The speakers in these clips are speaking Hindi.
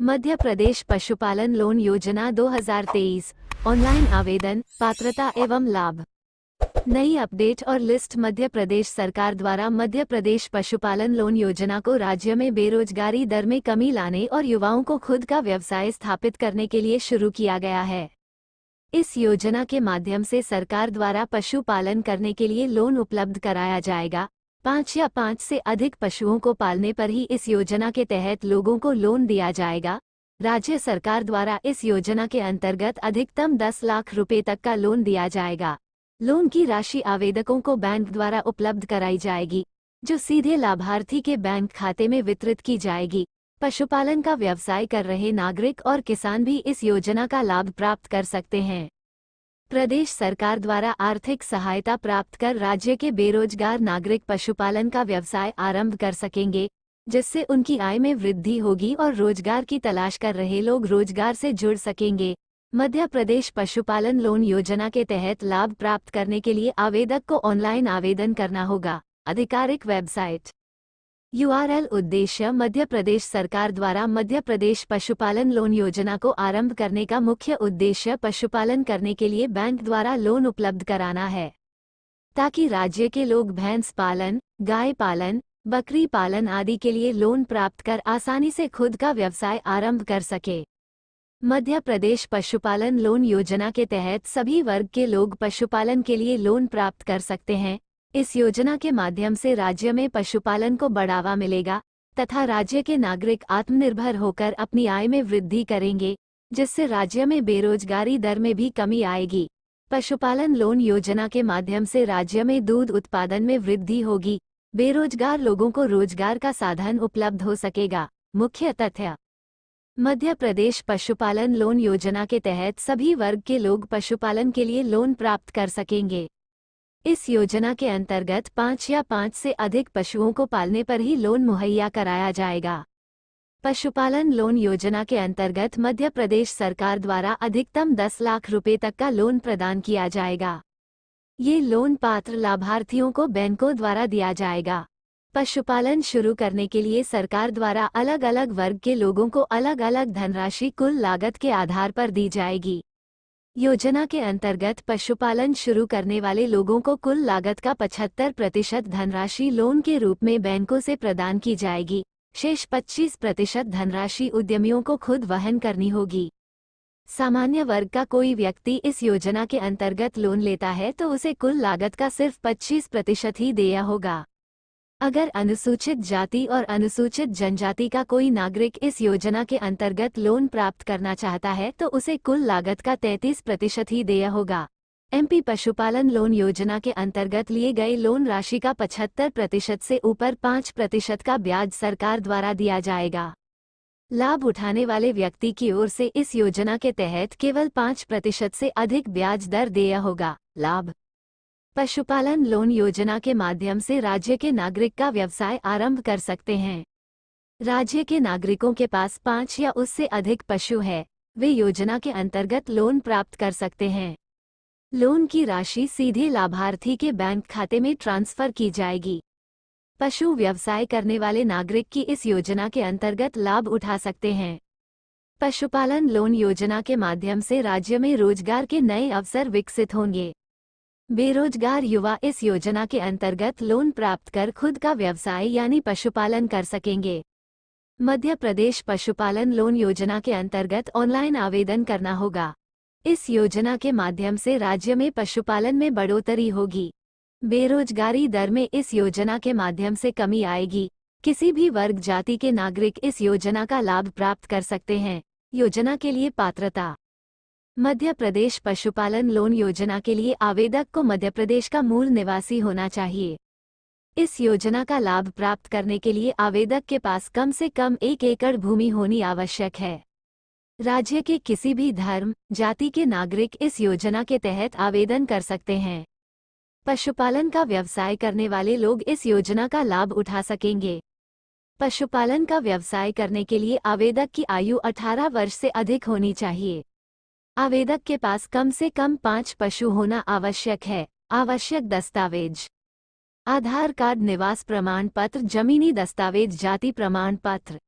मध्य प्रदेश पशुपालन लोन योजना 2023 ऑनलाइन आवेदन, पात्रता एवं लाभ। नई अपडेट और लिस्ट। मध्य प्रदेश सरकार द्वारा मध्य प्रदेश पशुपालन लोन योजना को राज्य में बेरोजगारी दर में कमी लाने और युवाओं को खुद का व्यवसाय स्थापित करने के लिए शुरू किया गया है। इस योजना के माध्यम से सरकार द्वारा पशुपालन करने के लिए लोन उपलब्ध कराया जाएगा। 5 या 5 से अधिक पशुओं को पालने पर ही इस योजना के तहत लोगों को लोन दिया जाएगा। राज्य सरकार द्वारा इस योजना के अंतर्गत अधिकतम 10 लाख रुपए तक का लोन दिया जाएगा। लोन की राशि आवेदकों को बैंक द्वारा उपलब्ध कराई जाएगी, जो सीधे लाभार्थी के बैंक खाते में वितरित की जाएगी। पशुपालन का व्यवसाय कर रहे नागरिक और किसान भी इस योजना का लाभ प्राप्त कर सकते हैं। प्रदेश सरकार द्वारा आर्थिक सहायता प्राप्त कर राज्य के बेरोजगार नागरिक पशुपालन का व्यवसाय आरंभ कर सकेंगे, जिससे उनकी आय में वृद्धि होगी और रोजगार की तलाश कर रहे लोग रोजगार से जुड़ सकेंगे। मध्य प्रदेश पशुपालन लोन योजना के तहत लाभ प्राप्त करने के लिए आवेदक को ऑनलाइन आवेदन करना होगा। आधिकारिक वेबसाइट URL। उद्देश्य मध्य प्रदेश सरकार द्वारा मध्य प्रदेश पशुपालन लोन योजना को आरंभ करने का मुख्य उद्देश्य पशुपालन करने के लिए बैंक द्वारा लोन उपलब्ध कराना है, ताकि राज्य के लोग भैंस पालन, गाय पालन, बकरी पालन आदि के लिए लोन प्राप्त कर आसानी से खुद का व्यवसाय आरंभ कर सके। मध्य प्रदेश पशुपालन लोन योजना के तहत सभी वर्ग के लोग पशुपालन के लिए लोन प्राप्त कर सकते हैं। इस योजना के माध्यम से राज्य में पशुपालन को बढ़ावा मिलेगा तथा राज्य के नागरिक आत्मनिर्भर होकर अपनी आय में वृद्धि करेंगे, जिससे राज्य में बेरोजगारी दर में भी कमी आएगी। पशुपालन लोन योजना के माध्यम से राज्य में दूध उत्पादन में वृद्धि होगी। बेरोजगार लोगों को रोजगार का साधन उपलब्ध हो सकेगा। मुख्य तथ्य: मध्य प्रदेश पशुपालन लोन योजना के तहत सभी वर्ग के लोग पशुपालन के लिए लोन प्राप्त कर सकेंगे। इस योजना के अंतर्गत 5 या 5 से अधिक पशुओं को पालने पर ही लोन मुहैया कराया जाएगा। पशुपालन लोन योजना के अंतर्गत मध्य प्रदेश सरकार द्वारा अधिकतम 10 लाख रुपए तक का लोन प्रदान किया जाएगा। ये लोन पात्र लाभार्थियों को बैंकों द्वारा दिया जाएगा। पशुपालन शुरू करने के लिए सरकार द्वारा अलग अलग वर्ग के लोगों को अलग अलग धनराशि कुल लागत के आधार पर दी जाएगी। योजना के अंतर्गत पशुपालन शुरू करने वाले लोगों को कुल लागत का 75% धनराशि लोन के रूप में बैंकों से प्रदान की जाएगी। शेष 25% धनराशि उद्यमियों को खुद वहन करनी होगी। सामान्य वर्ग का कोई व्यक्ति इस योजना के अंतर्गत लोन लेता है तो उसे कुल लागत का सिर्फ 25% ही देय होगा। अगर अनुसूचित जाति और अनुसूचित जनजाति का कोई नागरिक इस योजना के अंतर्गत लोन प्राप्त करना चाहता है तो उसे कुल लागत का 33% ही देय होगा। MP पशुपालन लोन योजना के अंतर्गत लिए गए लोन राशि का 75% से ऊपर 5% का ब्याज सरकार द्वारा दिया जाएगा। लाभ उठाने वाले व्यक्ति की ओर से इस योजना के तहत केवल 5% से अधिक ब्याज दर देय होगा। लाभ: पशुपालन लोन योजना के माध्यम से राज्य के नागरिक का व्यवसाय आरंभ कर सकते हैं। राज्य के नागरिकों के पास 5 या उससे अधिक पशु है, वे योजना के अंतर्गत लोन प्राप्त कर सकते हैं। लोन की राशि सीधे लाभार्थी के बैंक खाते में ट्रांसफर की जाएगी। पशु व्यवसाय करने वाले नागरिक की इस योजना के अंतर्गत लाभ उठा सकते हैं। पशुपालन लोन योजना के माध्यम से राज्य में रोजगार के नए अवसर विकसित होंगे। बेरोजगार युवा इस योजना के अंतर्गत लोन प्राप्त कर खुद का व्यवसाय यानी पशुपालन कर सकेंगे। मध्य प्रदेश पशुपालन लोन योजना के अंतर्गत ऑनलाइन आवेदन करना होगा। इस योजना के माध्यम से राज्य में पशुपालन में बढ़ोतरी होगी। बेरोजगारी दर में इस योजना के माध्यम से कमी आएगी। किसी भी वर्ग जाति के नागरिक इस योजना का लाभ प्राप्त कर सकते हैं। योजना के लिए पात्रता: मध्य प्रदेश पशुपालन लोन योजना के लिए आवेदक को मध्य प्रदेश का मूल निवासी होना चाहिए। इस योजना का लाभ प्राप्त करने के लिए आवेदक के पास कम से कम 1 एकड़ भूमि होनी आवश्यक है। राज्य के किसी भी धर्म, जाति के नागरिक इस योजना के तहत आवेदन कर सकते हैं। पशुपालन का व्यवसाय करने वाले लोग इस योजना का लाभ उठा सकेंगे। पशुपालन का व्यवसाय करने के लिए आवेदक की आयु 18 वर्ष से अधिक होनी चाहिए। आवेदक के पास कम से कम 5 पशु होना आवश्यक है। आवश्यक दस्तावेज: आधार कार्ड, निवास प्रमाण पत्र, जमीनी दस्तावेज, जाति प्रमाण पत्र।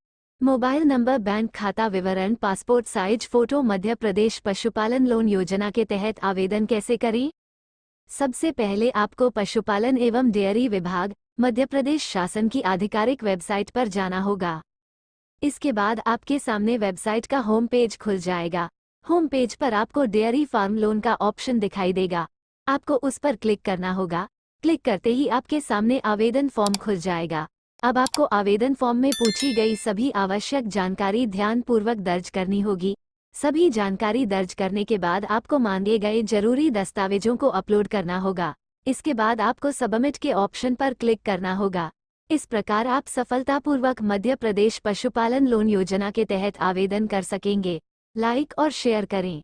मोबाइल नंबर, बैंक खाता विवरण, passport size photo. Madhya Pradesh पशुपालन लोन योजना के तहत आवेदन कैसे करें? सबसे पहले आपको पशुपालन एवं डेयरी विभाग, मध्य प्रदेश शासन की आधिकारिक वेबसाइट पर जाना होगा। इसके बाद आपके सामने वेबसाइट का होम पेज खुल जाएगा। होम पेज पर आपको डेयरी फार्म लोन का ऑप्शन दिखाई देगा। आपको उस पर क्लिक करना होगा। क्लिक करते ही आपके सामने आवेदन फॉर्म खुल जाएगा। अब आपको आवेदन फॉर्म में पूछी गई सभी आवश्यक जानकारी ध्यानपूर्वक दर्ज करनी होगी। सभी जानकारी दर्ज करने के बाद आपको मांगे गए जरूरी दस्तावेजों को अपलोड करना होगा। इसके बाद आपको सबमिट के ऑप्शन पर क्लिक करना होगा। इस प्रकार आप सफलतापूर्वक मध्य प्रदेश पशुपालन लोन योजना के तहत आवेदन कर सकेंगे। लाइक और शेयर करें।